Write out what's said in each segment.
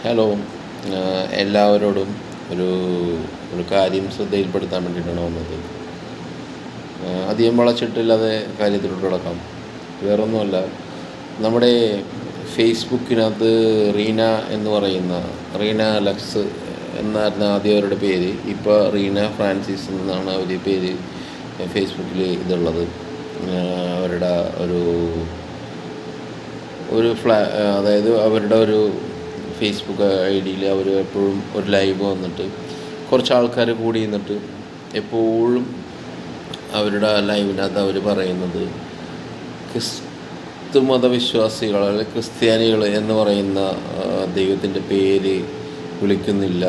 Hello. എല്ലാവരോടും ഒരു ഒരു കാര്യം ശ്രദ്ധയിൽപ്പെടുത്താൻ വേണ്ടിയിട്ടാണ് വന്നത്. അധികം വളച്ചിട്ടില്ലാതെ കാര്യത്തിലോട്ട് കിടക്കാം. വേറൊന്നുമല്ല, നമ്മുടെ ഫേസ്ബുക്കിനകത്ത് റീന ലക്സ് എന്നായിരുന്നു ആദ്യം അവരുടെ പേര്. ഇപ്പോൾ റീന ഫ്രാൻസിസ് എന്നാണ് അവർ പേര് ഫേസ്ബുക്കിൽ ഇതുള്ളത്. അവരുടെ ഒരു അതായത് അവരുടെ ഒരു ഫേസ്ബുക്ക് ഐ ഡിയിൽ അവർ എപ്പോഴും ഒരു ലൈവ് വന്നിട്ട് കുറച്ച് ആൾക്കാർ കൂടി നിന്നിട്ട് എപ്പോഴും അവരുടെ ലൈവിനകത്ത് അവർ പറയുന്നത് ക്രിസ്തു മതവിശ്വാസികൾ അല്ലെങ്കിൽ ക്രിസ്ത്യാനികൾ എന്ന് പറയുന്ന ദൈവത്തിൻ്റെ പേര് വിളിക്കുന്നില്ല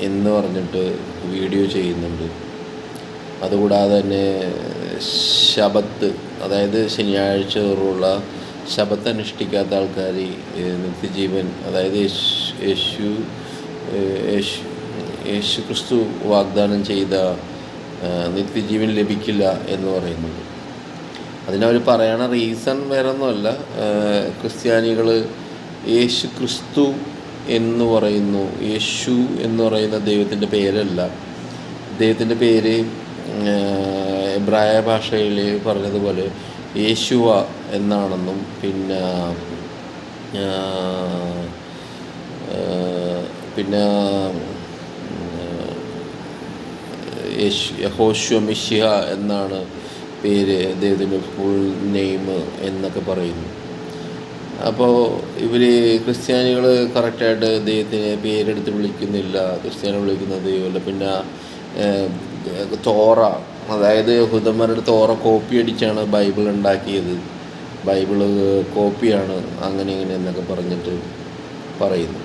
എന്ന് പറഞ്ഞിട്ട് വീഡിയോ ചെയ്യുന്നുണ്ട്. അതുകൂടാതെ തന്നെ ശബത്ത്, അതായത് ശനിയാഴ്ച തോറുള്ള ശബത്ത് അനുഷ്ഠിക്കാത്ത ആൾക്കാർ നിത്യജീവൻ, അതായത് യേശു ക്രിസ്തു വാഗ്ദാനം ചെയ്ത നിത്യജീവൻ ലഭിക്കില്ല എന്ന് പറയുന്നത്. അതിനവർ പറയണ റീസൺ വേറൊന്നുമല്ല. ക്രിസ്ത്യാനികൾ യേശു ക്രിസ്തു എന്ന് പറയുന്നു, യേശു എന്ന് പറയുന്ന ദൈവത്തിൻ്റെ പേരല്ല. ദൈവത്തിൻ്റെ പേര് എബ്രായ ഭാഷയിൽ പറഞ്ഞതുപോലെ യേശുവ എന്നാണെന്നും പിന്നെ യഹോശുവ മിശിഹ എന്നാണ് പേര്, ദൈവത്തിൻ്റെ ഫുൾ നെയിം എന്നൊക്കെ പറയുന്നു. അപ്പോൾ ഇവർ ക്രിസ്ത്യാനികൾ കറക്റ്റായിട്ട് ദൈവത്തിനെ പേരെടുത്ത് വിളിക്കുന്നില്ല. ക്രിസ്ത്യാനികൾ വിളിക്കുന്ന ദൈവമല്ല. പിന്നെ തോറ, അതായത് യഹൂദന്മാരുടെ തോറ കോപ്പി അടിച്ചാണ് ബൈബിൾ ഉണ്ടാക്കിയത്, ബൈബിള് കോപ്പിയാണ്, അങ്ങനെ ഇങ്ങനെ എന്നൊക്കെ പറഞ്ഞിട്ട് പറയുന്നു.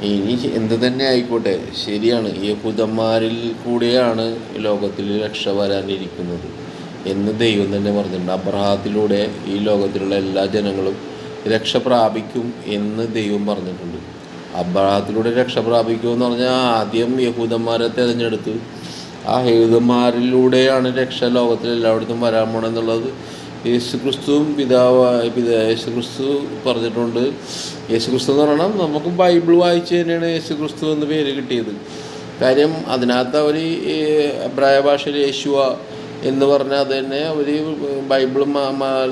ഇനി എന്ത് തന്നെ ആയിക്കോട്ടെ, ശരിയാണ്, യഹൂദന്മാരിൽ കൂടെയാണ് ലോകത്തിൽ രക്ഷ വരാനിരിക്കുന്നത് എന്ന് ദൈവം തന്നെ പറഞ്ഞിട്ടുണ്ട്. അബ്രഹാത്തിലൂടെ ഈ ലോകത്തിലുള്ള എല്ലാ ജനങ്ങളും രക്ഷ പ്രാപിക്കും എന്ന് ദൈവം പറഞ്ഞിട്ടുണ്ട്. അബ്രഹാത്തിലൂടെ രക്ഷ പ്രാപിക്കുമെന്ന് പറഞ്ഞാൽ ആദ്യം യഹൂദന്മാരെ തിരഞ്ഞെടുത്ത് ആ യഹൂദന്മാരിലൂടെയാണ് രക്ഷ ലോകത്തിൽ എല്ലായിടത്തും വരാൻ പോണെന്നുള്ളത് യേശുക്രിസ്തുവും യേശുക്രിസ്തു പറഞ്ഞിട്ടുണ്ട്. യേശുക്രിസ്തു എന്ന് പറഞ്ഞാൽ നമുക്ക് ബൈബിൾ വായിച്ച് തന്നെയാണ് യേശുക്രിസ്തു എന്ന് പേര് കിട്ടിയത്. കാര്യം അതിനകത്ത് അവർ എബ്രായ ഭാഷയിൽ യേശുവ എന്ന് പറഞ്ഞാൽ അത് തന്നെ അവർ ബൈബിൾ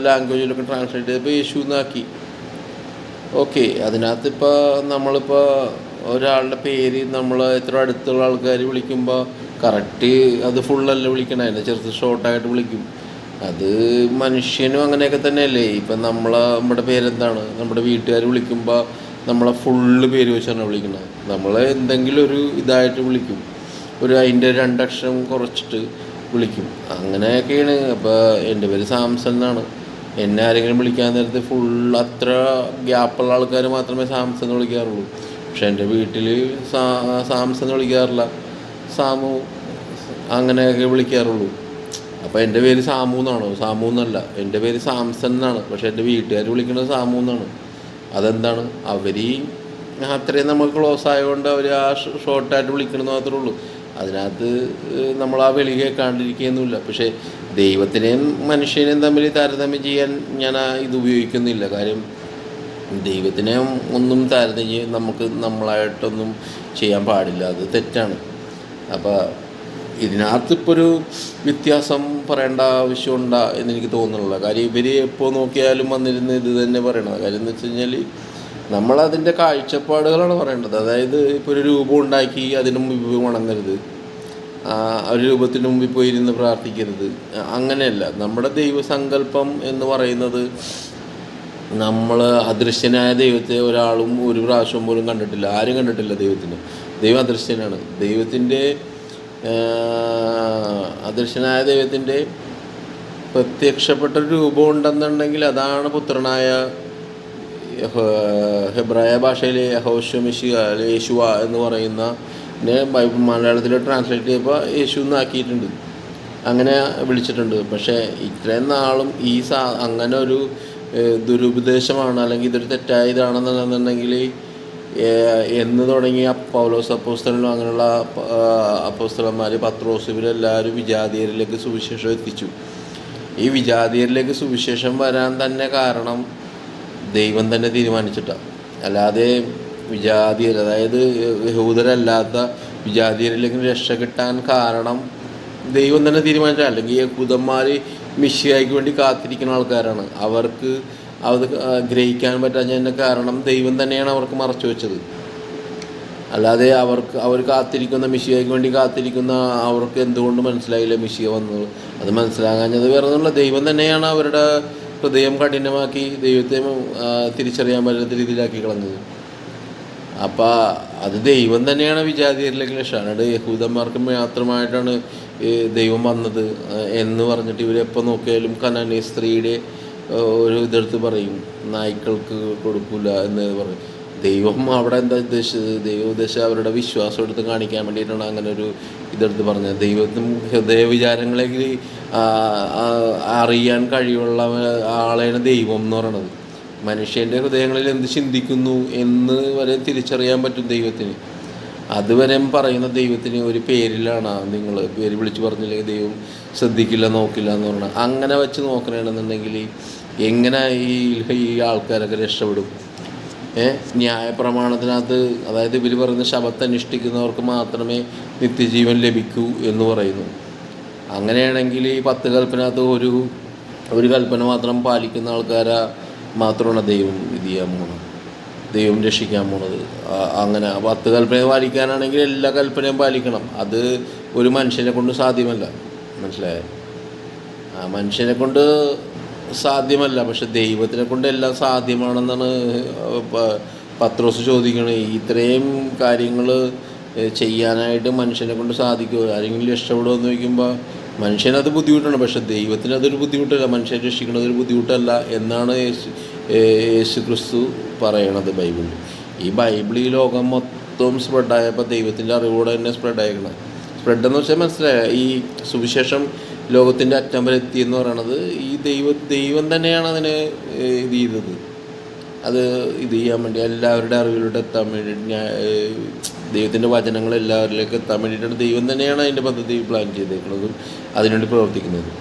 ലാംഗ്വേജിലൊക്കെ ട്രാൻസ്ലേറ്റ് ചെയ്തപ്പോൾ യേശു എന്നാക്കി. ഓക്കെ, അതിനകത്ത് നമ്മളിപ്പോൾ ഒരാളുടെ പേര് നമ്മൾ എത്ര അടുത്തുള്ള ആൾക്കാർ വിളിക്കുമ്പോൾ കറക്റ്റ് അത് ഫുള്ളല്ല വിളിക്കണം, അതിനെ ചെറുത്ത് ഷോർട്ടായിട്ട് വിളിക്കും. അത് മനുഷ്യനും അങ്ങനെയൊക്കെ തന്നെയല്ലേ. ഇപ്പം നമ്മുടെ പേരെന്താണ്, നമ്മുടെ വീട്ടുകാർ വിളിക്കുമ്പോൾ നമ്മളെ ഫുള്ള് പേര് വെച്ചാണ് വിളിക്കുന്നത്. നമ്മൾ എന്തെങ്കിലും ഒരു ഇതായിട്ട് വിളിക്കും, അതിൻ്റെ 2 അക്ഷരം കുറച്ചിട്ട് വിളിക്കും, അങ്ങനെയൊക്കെയാണ്. അപ്പോൾ എൻ്റെ പേര് സാംസൺ എന്നാണ്. എന്നെ ആരെങ്കിലും വിളിക്കാൻ നേരത്ത് അത്ര ഗ്യാപ്പുള്ള ആൾക്കാർ മാത്രമേ സാംസൺ എന്ന് വിളിക്കാറുള്ളൂ. പക്ഷെ എൻ്റെ വീട്ടിൽ സാംസൺ എന്ന് വിളിക്കാറില്ല, സാമു അങ്ങനെയൊക്കെ വിളിക്കാറുള്ളൂ. അപ്പോൾ എൻ്റെ പേര് സാമു എന്നാണോ? സാമു എന്നല്ല, എൻ്റെ പേര് സാംസൺ എന്നാണ്. പക്ഷെ എൻ്റെ വീട്ടുകാർ വിളിക്കുന്നത് സാമു എന്നാണ്. അതെന്താണ്, അവർ അത്രയും നമ്മൾ ക്ലോസ് ആയതുകൊണ്ട് അവർ ആ ഷോർട്ടായിട്ട് വിളിക്കണമെന്ന് മാത്രമേ ഉള്ളൂ. അതിനകത്ത് നമ്മൾ ആ വിളി കേൾക്കാണ്ടിരിക്കുകയൊന്നുമില്ല. പക്ഷേ ദൈവത്തിനെയും മനുഷ്യനെയും തമ്മിൽ താരതമ്യം ചെയ്യാൻ ഞാൻ ഇത് ഉപയോഗിക്കുന്നില്ല. കാര്യം ദൈവത്തിനെ ഒന്നും താരതമ്യം നമ്മളായിട്ടൊന്നും ചെയ്യാൻ പാടില്ല, അത് തെറ്റാണ്. അപ്പോൾ ഇതിനകത്ത് ഇപ്പോൾ ഒരു വ്യത്യാസം പറയേണ്ട ആവശ്യമുണ്ടോ എന്നെനിക്ക് തോന്നുന്നില്ല. കാര്യം ഇവർ എപ്പോൾ നോക്കിയാലും വന്നിരുന്ന് ഇത് തന്നെ പറയണത്. കാര്യം എന്ന് വെച്ച് കഴിഞ്ഞാൽ നമ്മളതിൻ്റെ കാഴ്ചപ്പാടുകളാണ് പറയേണ്ടത്. അതായത് ഇപ്പോൾ ഒരു രൂപം ഉണ്ടാക്കി അതിന് മുമ്പ് വണങ്ങരുത്, ഒരു രൂപത്തിന് മുമ്പിൽ പോയിരുന്ന് പ്രാർത്ഥിക്കരുത്, അങ്ങനെയല്ല. നമ്മുടെ ദൈവസങ്കല്പം എന്ന് പറയുന്നത് നമ്മൾ അദൃശ്യനായ ദൈവത്തെ ഒരാളും ഒരു പ്രാവശ്യം പോലും കണ്ടിട്ടില്ല, ആരും കണ്ടിട്ടില്ല. ദൈവം അദൃശ്യനാണ്. അദൃശ്യനായ ദൈവത്തിൻ്റെ പ്രത്യക്ഷപ്പെട്ട രൂപം ഉണ്ടെന്നുണ്ടെങ്കിൽ അതാണ് പുത്രനായ ഹെബ്രായ ഭാഷയിൽ യഹോശുവ മിശിഹ യേശുവ എന്ന് പറയുന്ന മലയാളത്തിൽ ട്രാൻസ്ലേറ്റ് ചെയ്യുമ്പോൾ യേശു എന്നാക്കിയിട്ടുണ്ട്, അങ്ങനെ വിളിച്ചിട്ടുണ്ട്. പക്ഷേ ഇത്രയും നാളും അങ്ങനെ ഒരു ദുരുപദേശമാണ്, അല്ലെങ്കിൽ ഇതൊരു തെറ്റായ ഇതാണെന്നുണ്ടെങ്കിൽ എന്ന് തുടങ്ങിയ പൗലോസ് അപ്പോസ്തലനും അങ്ങനെയുള്ള അപ്പോസ്തലന്മാർ, പത്രോസ്, ഇവരെല്ലാവരും വിജാതിയരിലേക്ക് സുവിശേഷം എത്തിച്ചു. ഈ വിജാതിയരിലേക്ക് സുവിശേഷം വരാൻ തന്നെ കാരണം ദൈവം തന്നെ തീരുമാനിച്ചിട്ടാണ്. അല്ലാതെ വിജാതീയർ, അതായത് യഹൂദരല്ലാത്ത വിജാതീയരിലേക്ക് രക്ഷ കിട്ടാൻ കാരണം ദൈവം തന്നെ തീരുമാനിച്ച, അല്ലെങ്കിൽ യഹൂദന്മാർ മിശിഹായ്ക്ക് വേണ്ടി കാത്തിരിക്കുന്ന ആൾക്കാരാണ്. അവർക്ക് അത് ഗ്രഹിക്കാൻ പറ്റാത്തതിൻ്റെ കാരണം ദൈവം തന്നെയാണ് അവർക്ക് മറച്ചു വെച്ചത്. അല്ലാതെ അവർ കാത്തിരിക്കുന്ന മിശിഹായ്ക്ക് വേണ്ടി കാത്തിരിക്കുന്ന അവർക്ക് എന്തുകൊണ്ട് മനസ്സിലായില്ല മിശിഹ വന്നത്? അത് മനസ്സിലാകാഞ്ഞത് വേറെ ഒന്നുമില്ല, ദൈവം തന്നെയാണ് അവരുടെ ഹൃദയം കഠിനമാക്കി ദൈവത്തെ തിരിച്ചറിയാൻ പറ്റാത്ത രീതിയിലാക്കി കളഞ്ഞത്. അപ്പം അത് ദൈവം തന്നെയാണ് വിജാതിയരിലേക്ക് രക്ഷ. യഹൂദന്മാർക്ക് മാത്രമായിട്ടാണ് ദൈവം വന്നത് എന്ന് പറഞ്ഞിട്ട് ഇവരെപ്പോൾ നോക്കിയാലും കനാന്യ സ്ത്രീയുടെ ഒരു ഇതെടുത്ത് പറയും, നായ്ക്കൾക്ക് കൊടുക്കില്ല എന്ന് പറയും. ദൈവം അവിടെ എന്താ ഉദ്ദേശിച്ചത്? ദൈവം ഉദ്ദേശിച്ചത് അവരുടെ വിശ്വാസം എടുത്ത് കാണിക്കാൻ വേണ്ടിയിട്ടാണ് അങ്ങനെ ഒരു ഇതെടുത്ത് പറഞ്ഞത്. ദൈവത്തിനും ഹൃദയ വിചാരങ്ങളെങ്കിൽ അറിയാൻ കഴിവുള്ള ആളെയാണ് ദൈവം എന്ന് പറയണത്. മനുഷ്യൻ്റെ ഹൃദയങ്ങളിൽ എന്ത് ചിന്തിക്കുന്നു എന്ന് വരെ തിരിച്ചറിയാൻ പറ്റും ദൈവത്തിന്. അതുവരെ പറയുന്ന ദൈവത്തിന് ഒരു പേരിലാണ്, നിങ്ങൾ പേര് വിളിച്ച് പറഞ്ഞില്ലെങ്കിൽ ദൈവം ശ്രദ്ധിക്കില്ല, നോക്കില്ല എന്ന് പറഞ്ഞാൽ. അങ്ങനെ വെച്ച് നോക്കണമെന്നുണ്ടെങ്കിൽ എങ്ങനെ ഈ ആൾക്കാരൊക്കെ രക്ഷപ്പെടും? ന്യായപ്രമാണത്തിനകത്ത്, അതായത് ഇവർ പറയുന്ന ശബത്ത് അനുഷ്ഠിക്കുന്നവർക്ക് മാത്രമേ നിത്യജീവൻ ലഭിക്കൂ എന്ന് പറയുന്നു. അങ്ങനെയാണെങ്കിൽ ഈ 10 കൽപ്പനകത്ത് ഒരു കൽപ്പന മാത്രം പാലിക്കുന്ന ആൾക്കാരെ മാത്രമാണ് ദൈവം ഇത് ചെയ്യാൻ പോകുന്നത്, ദൈവം രക്ഷിക്കാൻ പോണത്. അങ്ങനെ 10 കൽപ്പന പാലിക്കാനാണെങ്കിൽ എല്ലാ കൽപ്പനയും പാലിക്കണം. അത് ഒരു മനുഷ്യനെ കൊണ്ട് സാധ്യമല്ല, മനസ്സിലായോ? മനുഷ്യനെ കൊണ്ട് സാധ്യമല്ല, പക്ഷെ ദൈവത്തിനെ കൊണ്ട് എല്ലാം സാധ്യമാണെന്നാണ് പത്രോസ് ചോദിക്കണത്. ഇത്രയും കാര്യങ്ങൾ ചെയ്യാനായിട്ട് മനുഷ്യനെ കൊണ്ട് സാധിക്കുമോ? ആരെങ്കിലും രക്ഷപ്പെടുമോ എന്ന് ചോദിക്കുമ്പോൾ മനുഷ്യനത് ബുദ്ധിമുട്ടാണ്, പക്ഷെ ദൈവത്തിന് അതൊരു ബുദ്ധിമുട്ടല്ല, മനുഷ്യനെ രക്ഷിക്കണതൊരു ബുദ്ധിമുട്ടല്ല എന്നാണ് യേശു ക്രിസ്തു പറയണത് ബൈബിളിൽ. ഈ ബൈബിൾ ഈ ലോകം മൊത്തം സ്പ്രെഡായപ്പോൾ ദൈവത്തിൻ്റെ അറിവോടെ തന്നെ സ്പ്രെഡായിരിക്കണം. സ്പ്രെഡെന്ന് വെച്ചാൽ മനസ്സിലായ, ഈ സുവിശേഷം ലോകത്തിൻ്റെ അറ്റം വരെ എത്തിയെന്ന് പറയണത് ഈ ദൈവം തന്നെയാണ് അതിനെ ഇത് ചെയ്തത്. അത് ഇത് ചെയ്യാൻ വേണ്ടി എല്ലാവരുടെ അറിവിലൂടെ എത്താൻ വേണ്ടി, ദൈവത്തിൻ്റെ വചനങ്ങൾ എല്ലാവരിലേക്ക് എത്താൻ വേണ്ടിയിട്ടാണ് ദൈവം തന്നെയാണ് അതിൻ്റെ പദ്ധതി പ്ലാൻ ചെയ്തേക്കുന്നതും അതിനുവേണ്ടി പ്രവർത്തിക്കുന്നതും.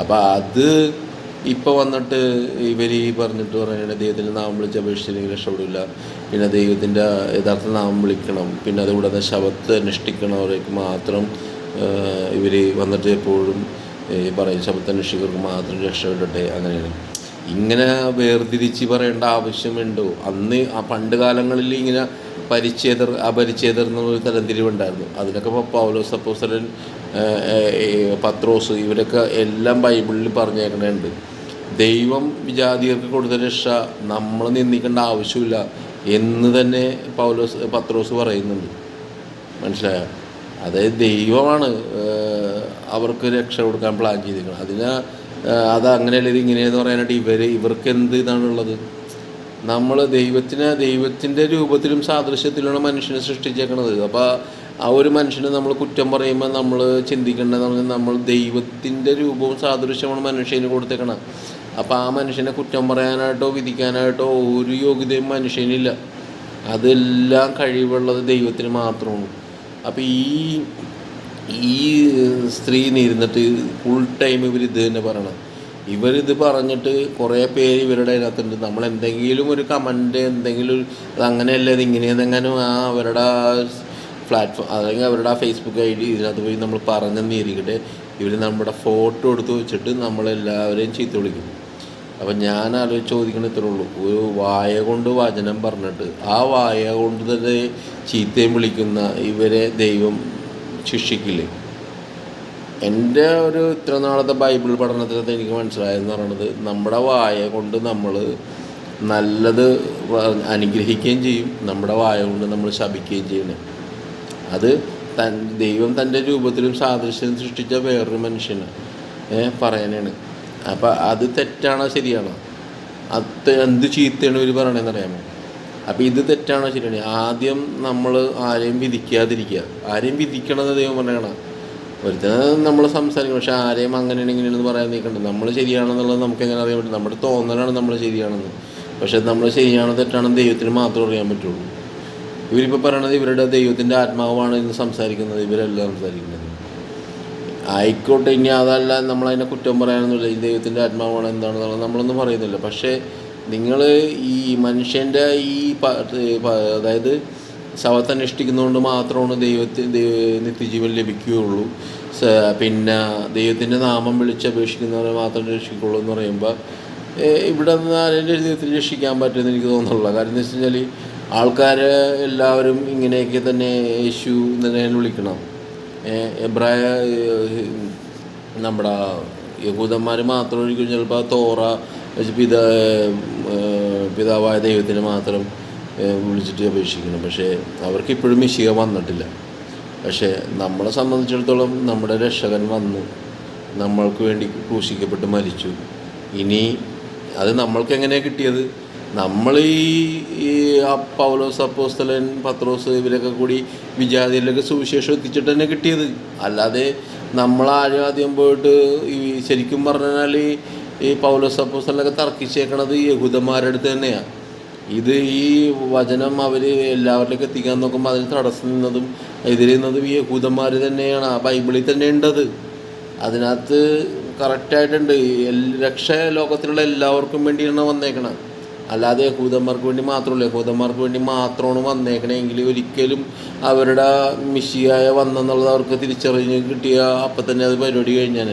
അപ്പോൾ അത് ഇപ്പോൾ വന്നിട്ട് ഇവർ പറഞ്ഞിട്ട് പറയുന്നത് ദൈവത്തിൻ്റെ നാമം വിളിച്ച് അപേക്ഷിച്ചില്ലെങ്കിൽ രക്ഷപ്പെടില്ല, പിന്നെ ദൈവത്തിൻ്റെ യഥാർത്ഥ നാമം വിളിക്കണം, പിന്നെ അതുകൂടാതെ ശബത്ത് അനുഷ്ഠിക്കണവർക്ക് മാത്രം ഇവർ വന്നിട്ട് എപ്പോഴും പറയും ശബത്ത് അനുഷ്ഠിക്കർക്ക് മാത്രം രക്ഷപ്പെടട്ടെ. അങ്ങനെയാണ്. ഇങ്ങനെ വേർതിരിച്ച് പറയേണ്ട ആവശ്യമുണ്ടോ? അന്ന് പണ്ട് കാലങ്ങളിൽ ഇങ്ങനെ അപരിച്ഛേദർ എന്നൊരു തരംതിരിവുണ്ടായിരുന്നു. അതിനൊക്കെ ഇപ്പോൾ പൗലോസ് അപ്പോസ്തലൻ, പത്രോസ്, ഇവരൊക്കെ എല്ലാം ബൈബിളിൽ പറഞ്ഞേക്കണുണ്ട്. ദൈവം വിജാതിയർക്ക് കൊടുത്ത രക്ഷ നമ്മൾ നിന്ദിക്കേണ്ട ആവശ്യമില്ല എന്ന് തന്നെ പത്രോസ് പറയുന്നുണ്ട്, മനസ്സിലായോ? അതായത് ദൈവമാണ് അവർക്ക് രക്ഷ കൊടുക്കാൻ പ്ലാൻ ചെയ്തിരിക്കുന്നത്. അത് അങ്ങനെയല്ല, ഇത് ഇങ്ങനെയെന്ന് പറയാനായിട്ട് ഇവർക്ക് എന്ത് ഇതാണുള്ളത്? നമ്മൾ ദൈവത്തിൻ്റെ രൂപത്തിലും സാദൃശ്യത്തിലാണ് മനുഷ്യനെ സൃഷ്ടിച്ചേക്കണത്. അപ്പോൾ ആ ഒരു മനുഷ്യനെ നമ്മൾ കുറ്റം പറയുമ്പോൾ നമ്മൾ ചിന്തിക്കേണ്ടതെന്ന് പറഞ്ഞാൽ നമ്മൾ ദൈവത്തിൻ്റെ രൂപവും സാദൃശ്യമാണ് മനുഷ്യന് കൊടുത്തേക്കണം. അപ്പോൾ ആ മനുഷ്യനെ കുറ്റം പറയാനായിട്ടോ വിധിക്കാനായിട്ടോ ഒരു യോഗ്യതയും മനുഷ്യനില്ല. അതെല്ലാം കഴിവുള്ളത് ദൈവത്തിന് മാത്രമാണ്. അപ്പോൾ ഈ സ്ത്രീ ഇരുന്നിട്ട് ഫുൾ ടൈം ഇവരിത് തന്നെ പറയണം. ഇവരിത് പറഞ്ഞിട്ട് കുറേ പേര് ഇവരുടെ അതിനകത്തുണ്ട്. നമ്മൾ എന്തെങ്കിലും ഒരു കമൻറ്റ്, എന്തെങ്കിലും അത് അങ്ങനെയല്ല ഇത് ഇങ്ങനെയെന്നെങ്ങാനും അവരുടെ പ്ലാറ്റ്ഫോം അല്ലെങ്കിൽ അവരുടെ ഫേസ്ബുക്ക് ID ഇതിനകത്ത് പോയി നമ്മൾ പറഞ്ഞെന്നിരിക്കട്ടെ, ഇവർ നമ്മുടെ ഫോട്ടോ എടുത്ത് വെച്ചിട്ട് നമ്മളെല്ലാവരെയും ചീത്ത വിളിക്കും. അപ്പം ഞാൻ ചോദിക്കണ ഇത്രേ ഉള്ളൂ, ഒരു വായ കൊണ്ട് വചനം പറഞ്ഞിട്ട് ആ വായ കൊണ്ട് തന്നെ ചീത്തയും വിളിക്കുന്ന ഇവരെ ദൈവം ശിക്ഷിക്കില്ലേ? എൻ്റെ ഒരു ഇത്ര നാളത്തെ ബൈബിൾ പഠനത്തിനകത്ത് എനിക്ക് മനസ്സിലായെന്ന് പറയുന്നത്, നമ്മുടെ വായ കൊണ്ട് നമ്മൾ നല്ലത് അനുഗ്രഹിക്കുകയും ചെയ്യും, നമ്മുടെ വായ കൊണ്ട് നമ്മൾ ശപിക്കുകയും ചെയ്യണം. അത് ദൈവം തൻ്റെ രൂപത്തിലും സാദൃശ്യം സൃഷ്ടിച്ച വേറൊരു മനുഷ്യന് പറയാനാണ്. അപ്പം അത് തെറ്റാണോ ശരിയാണോ? അത് എന്ത് ചീത്തയാണ് ഇവർ പറയണതെന്ന് അറിയാമോ? അപ്പോൾ ഇത് തെറ്റാണോ ശരിയാണ്? ആദ്യം നമ്മൾ ആരെയും വിധിക്കാതിരിക്കുക. ആരെയും വിധിക്കണമെന്ന് ദൈവം പറയണം. ഒരുത്തരം നമ്മൾ സംസാരിക്കണം, പക്ഷെ ആരെയും അങ്ങനെയാണ് ഇങ്ങനെയാണെന്ന് പറയാൻ നിൽക്കണ്ട. നമ്മൾ ശരിയാണെന്നുള്ളത് നമുക്ക് എങ്ങനെ അറിയാൻ പറ്റും? നമ്മുടെ തോന്നലാണ് നമ്മൾ ശരിയാണെന്ന്. പക്ഷെ നമ്മൾ ശരിയാണോ തെറ്റാണെന്ന് ദൈവത്തിന് മാത്രമേ അറിയാൻ പറ്റുള്ളൂ. ഇവരിപ്പോൾ പറയണത് ഇവരുടെ ദൈവത്തിൻ്റെ ആത്മാവാണ് ഇന്ന് സംസാരിക്കുന്നത്, ഇവരെല്ലാം സംസാരിക്കുന്നത്. ആയിക്കോട്ടെ, ഇനി അതല്ല നമ്മളതിനെ കുറ്റം പറയാനൊന്നുമില്ല. ഈ ദൈവത്തിൻ്റെ ആത്മാവാണ് എന്താണെന്നുള്ളത് നമ്മളൊന്നും പറയുന്നില്ല. പക്ഷേ നിങ്ങൾ ഈ മനുഷ്യൻ്റെ ഈ അതായത് ശവത്തെ അനുഷ്ഠിക്കുന്നതുകൊണ്ട് മാത്രമാണ് നിത്യജീവൻ ലഭിക്കുകയുള്ളൂ. പിന്നെ ദൈവത്തിൻ്റെ നാമം വിളിച്ചപേക്ഷിക്കുന്നവരെ മാത്രം രക്ഷിക്കുള്ളൂ എന്ന് പറയുമ്പോൾ ഇവിടെ നിന്ന് ആരെങ്കിലും ജീവിതത്തിൽ രക്ഷിക്കാൻ പറ്റുമെന്ന് എനിക്ക് തോന്നുന്നില്ല. കാര്യം എന്ന് വെച്ച് കഴിഞ്ഞാൽ ആൾക്കാർ എല്ലാവരും ഇങ്ങനെയൊക്കെ തന്നെ യേശു തന്നെ വിളിക്കണം. എബ്രായ നമ്മുടെ യഹൂദന്മാർ മാത്രം ഒഴിക്കും ചിലപ്പോൾ തോറ വെച്ച് പിതാവായ ദൈവത്തിന് മാത്രം വിളിച്ചിട്ട് അപേക്ഷിക്കണം. പക്ഷേ അവർക്കിപ്പോഴും മിശിഹ വന്നിട്ടില്ല. പക്ഷേ നമ്മളെ സംബന്ധിച്ചിടത്തോളം നമ്മുടെ രക്ഷകൻ വന്നു, നമ്മൾക്ക് വേണ്ടി ക്രൂശിക്കപ്പെട്ട് മരിച്ചു. ഇനി അത് നമ്മൾക്ക് എങ്ങനെയാണ് കിട്ടിയത്? നമ്മൾ ഈ പൗലോസ് അപ്പോസ്തലൻ പത്രോസ് ഇവരൊക്കെ കൂടി വിജാതിയിലൊക്കെ സുവിശേഷം എത്തിച്ചിട്ട് തന്നെ കിട്ടിയത്. അല്ലാതെ നമ്മളാരും ആദ്യം പോയിട്ട് ഈ ശരിക്കും പറഞ്ഞാൽ ഈ പൗലോസ് അപ്പോസ്തലനൊക്കെ തർക്കിച്ചേക്കണത് യഹൂദന്മാരുടെ അടുത്ത് തന്നെയാണ്. ഇത് ഈ വചനം അവർ എല്ലാവരിലേക്ക് എത്തിക്കാൻ നോക്കുമ്പോൾ അതിന് തടസ്സം നിന്നതും എതിരുന്നതും ഈ യഹൂദന്മാർ തന്നെയാണ്. ആ ബൈബിളിൽ തന്നെ ഉണ്ടത്. അതിനകത്ത് കറക്റ്റായിട്ടുണ്ട്. രക്ഷ ലോകത്തിലുള്ള എല്ലാവർക്കും വേണ്ടിയാണ് വന്നേക്കണം. അല്ലാതെ യഹൂദന്മാർക്ക് വേണ്ടി മാത്രമല്ല. യഹൂദന്മാർക്ക് വേണ്ടി മാത്രമാണ് വന്നേക്കണമെങ്കിൽ ഒരിക്കലും അവരുടെ മിശിഹായ വന്നെന്നുള്ളത് അവർക്ക് തിരിച്ചറിഞ്ഞ് കിട്ടിയ അപ്പം തന്നെ അത് പരിപാടി കഴിഞ്ഞാൽ.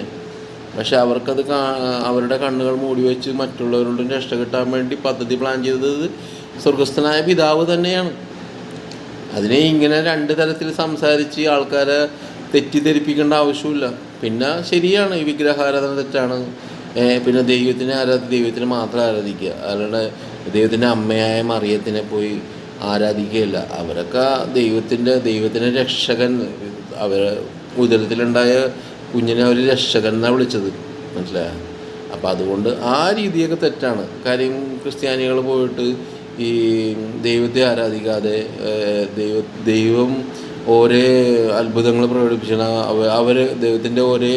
പക്ഷെ അവർക്കത് അവരുടെ കണ്ണുകൾ മൂടി വെച്ച് മറ്റുള്ളവരോട് രക്ഷ കിട്ടാൻ വേണ്ടി പദ്ധതി പ്ലാൻ ചെയ്തത് സ്വർഗസ്ഥനായ പിതാവ് തന്നെയാണ്. അതിനെ ഇങ്ങനെ രണ്ട് തരത്തിൽ സംസാരിച്ച് ആൾക്കാരെ തെറ്റിദ്ധരിപ്പിക്കേണ്ട ആവശ്യമില്ല. പിന്നെ ശരിയാണ്, ഈ വിഗ്രഹാരാധന തെറ്റാണ്. പിന്നെ ദൈവത്തിനെ മാത്രം ആരാധിക്കുക, അല്ലാതെ ദൈവത്തിൻ്റെ അമ്മയായ മറിയത്തിനെ പോയി ആരാധിക്കുകയില്ല. അവരൊക്കെ ദൈവത്തിൻ്റെ രക്ഷകൻ, അവർ ഉദരത്തിലുണ്ടായ കുഞ്ഞിനെ അവർ രക്ഷകൻ എന്നാണ് വിളിച്ചത്. മനസ്സിലായോ? അപ്പോൾ അതുകൊണ്ട് ആ രീതിയൊക്കെ തെറ്റാണ്. കാര്യം ക്രിസ്ത്യാനികൾ പോയിട്ട് ഈ ദൈവത്തെ ആരാധിക്കാതെ ദൈവം ഓരോ അത്ഭുതങ്ങൾ പ്രകടിപ്പിച്ചാൽ അവർ ദൈവത്തിൻ്റെ ഓരോ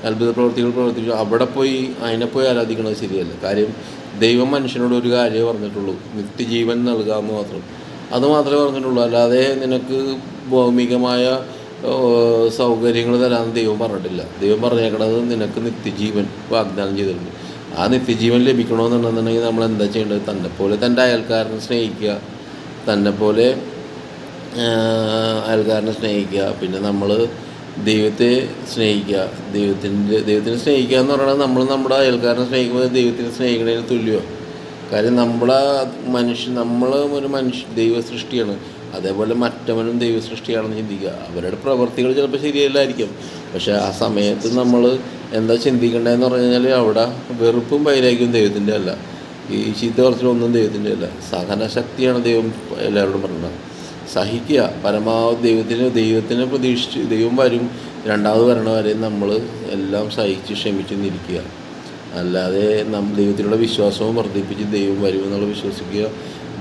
അത്ഭുത പ്രവൃത്തികൾ പ്രവർത്തിച്ചു അവിടെ പോയി അതിനെ പോയി ആരാധിക്കണത് ശരിയല്ല. കാര്യം ദൈവം മനുഷ്യനോട് ഒരു കാര്യമേ പറഞ്ഞിട്ടുള്ളൂ, നിത്യജീവൻ നൽകാമെന്ന് മാത്രം. അത് മാത്രമേ പറഞ്ഞിട്ടുള്ളൂ. അല്ലാതെ നിനക്ക് ഭൗമികമായ സൗകര്യങ്ങൾ തരാമെന്ന് ദൈവം പറഞ്ഞിട്ടില്ല. ദൈവം പറഞ്ഞേക്കണത് നിനക്ക് നിത്യജീവൻ വാഗ്ദാനം ചെയ്തിട്ടുണ്ട്. ആ നിത്യജീവൻ ലഭിക്കണമെന്നുണ്ടെന്നുണ്ടെങ്കിൽ നമ്മൾ എന്താ ചെയ്യേണ്ടത്? തന്നെപ്പോലെ തൻ്റെ അയൽക്കാരനെ സ്നേഹിക്കുക, തന്നെപ്പോലെ അയൽക്കാരനെ സ്നേഹിക്കുക. പിന്നെ നമ്മൾ ദൈവത്തെ സ്നേഹിക്കുക. ദൈവത്തിനെ സ്നേഹിക്കുക എന്ന് പറയുന്നത് നമ്മൾ നമ്മുടെ അയൽക്കാരനെ സ്നേഹിക്കുമ്പോൾ ദൈവത്തിനെ സ്നേഹിക്കുന്നതിന് തുല്യമാണ്. കാര്യം നമ്മൾ ഒരു ദൈവ സൃഷ്ടിയാണ്. അതേപോലെ മറ്റവനും ദൈവ സൃഷ്ടിയാണെന്ന് ചിന്തിക്കുക. അവരുടെ പ്രവർത്തികൾ ചിലപ്പോൾ ശരിയല്ലായിരിക്കും. പക്ഷേ ആ സമയത്ത് നമ്മൾ എന്താ ചിന്തിക്കേണ്ടതെന്ന് പറഞ്ഞു കഴിഞ്ഞാൽ അവിടെ വെറുപ്പും വൈരാഗ്യവും ദൈവത്തിൻ്റെ അല്ല, ഈ ചീത്ത പറച്ചിലൊന്നും ദൈവത്തിൻ്റെ അല്ല. സഹനശക്തിയാണ് ദൈവം എല്ലാവരോടും പറഞ്ഞത്. സഹിക്കുക പരമാവധി. ദൈവത്തിനെ പ്രതീക്ഷിച്ച് ദൈവം വരും, രണ്ടാമത് വരണ വരെ നമ്മൾ എല്ലാം സഹിച്ച് ക്ഷമിച്ച് നിൽക്കുക. അല്ലാതെ ദൈവത്തിലുള്ള വിശ്വാസവും വർദ്ധിപ്പിച്ച് ദൈവം വരുമെന്നുള്ള വിശ്വസിക്കുക.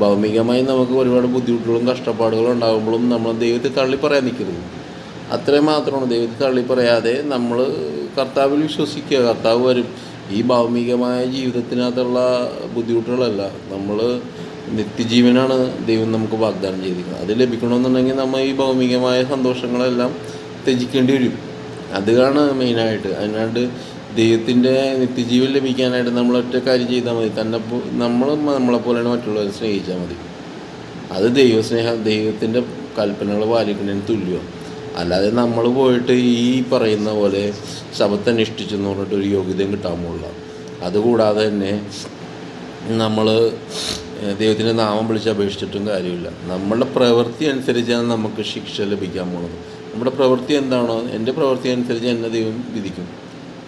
ഭൗമികമായി നമുക്ക് ഒരുപാട് ബുദ്ധിമുട്ടുകളും കഷ്ടപ്പാടുകളും ഉണ്ടാകുമ്പോഴും നമ്മൾ ദൈവത്തെ തള്ളിപ്പറയാൻ നിൽക്കരുത്. അത്രയും മാത്രമാണ്. ദൈവത്തെ തള്ളിപ്പറയാതെ നമ്മൾ കർത്താവിൽ വിശ്വസിക്കുക. കർത്താവ് വരും. ഈ ഭൗമികമായ ജീവിതത്തിനകത്തുള്ള ബുദ്ധിമുട്ടുകളല്ല, നമ്മൾ നിത്യജീവനാണ് ദൈവം നമുക്ക് വാഗ്ദാനം ചെയ്തിരിക്കുന്നത്. അത് ലഭിക്കണമെന്നുണ്ടെങ്കിൽ നമ്മൾ ഈ ഭൗമികമായ സന്തോഷങ്ങളെല്ലാം ത്യജിക്കേണ്ടി വരും. അതാണ് മെയിനായിട്ട്. അതിനായിട്ട് ദൈവത്തിൻ്റെ നിത്യജീവൻ ലഭിക്കാനായിട്ട് നമ്മൾ ഒറ്റ കാര്യം ചെയ്താൽ മതി. നമ്മളെപ്പോലെയാണ് മറ്റുള്ളവരെ സ്നേഹിച്ചാൽ മതി. അത് ദൈവത്തിൻ്റെ കൽപ്പനകൾ പാലിക്കുന്നതിന് തുല്യമാണ്. അല്ലാതെ നമ്മൾ പോയിട്ട് ഈ പറയുന്ന പോലെ ശബത്തനുഷ്ഠിച്ചെന്ന് പറഞ്ഞിട്ട് ഒരു യോഗ്യതയും കിട്ടാൻ പോകില്ല. അതുകൂടാതെ തന്നെ നമ്മൾ ദൈവത്തിൻ്റെ നാമം വിളിച്ച് അപേക്ഷിച്ചിട്ടും കാര്യമില്ല. നമ്മളുടെ പ്രവൃത്തി അനുസരിച്ചാണ് നമുക്ക് ശിക്ഷ ലഭിക്കാൻ പോകുന്നത്. നമ്മുടെ പ്രവൃത്തി എന്താണോ, എൻ്റെ പ്രവൃത്തി അനുസരിച്ച് എന്നെ ദൈവം വിധിക്കും.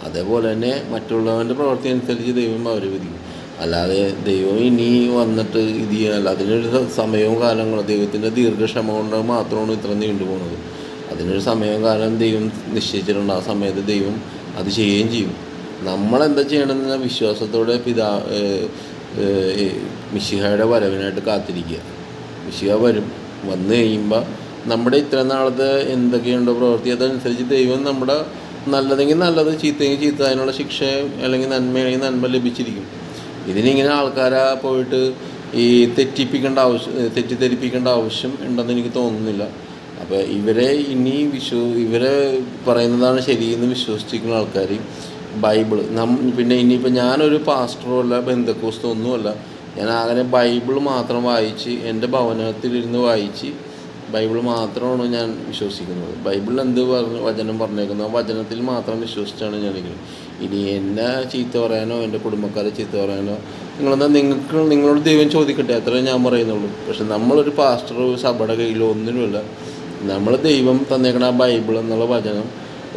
അതേപോലെ തന്നെ മറ്റുള്ളവൻ്റെ പ്രവൃത്തി അനുസരിച്ച് ദൈവം അവരെ വിധിക്കും. അല്ലാതെ ദൈവം ഇനി വന്നിട്ട് ഇത് ചെയ്യാനല്ല. അതിനൊരു സമയവും കാലങ്ങളും ദൈവത്തിൻ്റെ ദീർഘക്ഷമ കൊണ്ട് മാത്രമാണ് ഇത്ര നീണ്ടു പോകുന്നത്. അതിനൊരു സമയവും കാലം ദൈവം നിശ്ചയിച്ചിട്ടുണ്ട്. ആ സമയത്ത് ദൈവം അത് ചെയ്യുകയും ചെയ്യും. നമ്മളെന്താ ചെയ്യണമെന്ന് വിശ്വാസത്തോടെ മിശിഹായുടെ വരവിനായിട്ട് കാത്തിരിക്കുക. മിശിഹ വന്നു കഴിയുമ്പോൾ നമ്മുടെ ഇത്ര നാളത്തെ എന്തൊക്കെയുണ്ടോ പ്രവൃത്തി അതനുസരിച്ച് ദൈവം നമ്മുടെ നല്ലതെങ്കിൽ നല്ലത്, ചീത്തയെങ്കിൽ ചീത്ത, അതിനുള്ള ശിക്ഷ അല്ലെങ്കിൽ നന്മയാണെങ്കിൽ നന്മ ലഭിച്ചിരിക്കും. ഇതിനിങ്ങനെ ആൾക്കാരെ പോയിട്ട് ഈ തെറ്റിദ്ധരിപ്പിക്കേണ്ട ആവശ്യം ഉണ്ടെന്ന് എനിക്ക് തോന്നുന്നില്ല. അപ്പോൾ ഇവരെ പറയുന്നതാണ് ശരിയെന്ന് വിശ്വസിച്ചിരിക്കുന്ന ആൾക്കാർ ബൈബിള് പിന്നെ ഇനിയിപ്പോൾ ഞാനൊരു പാസ്റ്ററോ അല്ല ബന്ധക്കോസ്തോ ഒന്നുമല്ല. ഞാൻ അങ്ങനെ ബൈബിൾ മാത്രം വായിച്ച് എൻ്റെ ഭവനത്തിലിരുന്ന് വായിച്ച് ബൈബിൾ മാത്രമാണ് ഞാൻ വിശ്വസിക്കുന്നത്. ബൈബിളിൽ എന്ത് വചനം പറഞ്ഞേക്കുന്നു ആ വചനത്തിൽ മാത്രം വിശ്വസിച്ചാണ് ഞാനിരിക്കുന്നത്. ഇനി എന്നെ ചീത്ത പറയാനോ എൻ്റെ കുടുംബക്കാരെ ചീത്ത പറയാനോ നിങ്ങളോട് ദൈവം ചോദിക്കട്ടെ, അത്രേ ഞാൻ പറയുന്നുള്ളൂ. പക്ഷെ നമ്മളൊരു പാസ്റ്റർ സഭയുടെ കയ്യിലോ ഒന്നിനുമില്ല. നമ്മൾ ദൈവം തന്നേക്കണ ആ ബൈബിൾ എന്നുള്ള വചനം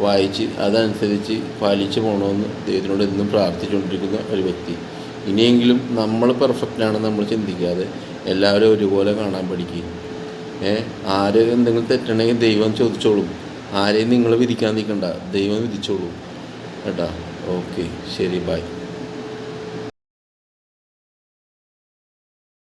വായിച്ച് അതനുസരിച്ച് പാലിച്ച് പോകണമെന്ന് ദൈവത്തിനോട് എന്നും പ്രാർത്ഥിച്ചുകൊണ്ടിരിക്കുന്ന ഒരു വ്യക്തി. ഇനിയെങ്കിലും നമ്മൾ പെർഫെക്റ്റാണെന്ന് നമ്മൾ ചിന്തിക്കാതെ എല്ലാവരും ഒരുപോലെ കാണാൻ പഠിക്കുക. ആര് എന്തെങ്കിലും തെറ്റണമെങ്കിൽ ദൈവം ചോദിച്ചോളും. ആരെയും നിങ്ങൾ വിധിക്കാൻ നിൽക്കണ്ട, ദൈവം വിധിച്ചോളൂ കേട്ടോ. ഓക്കെ, ശരി, ബൈ.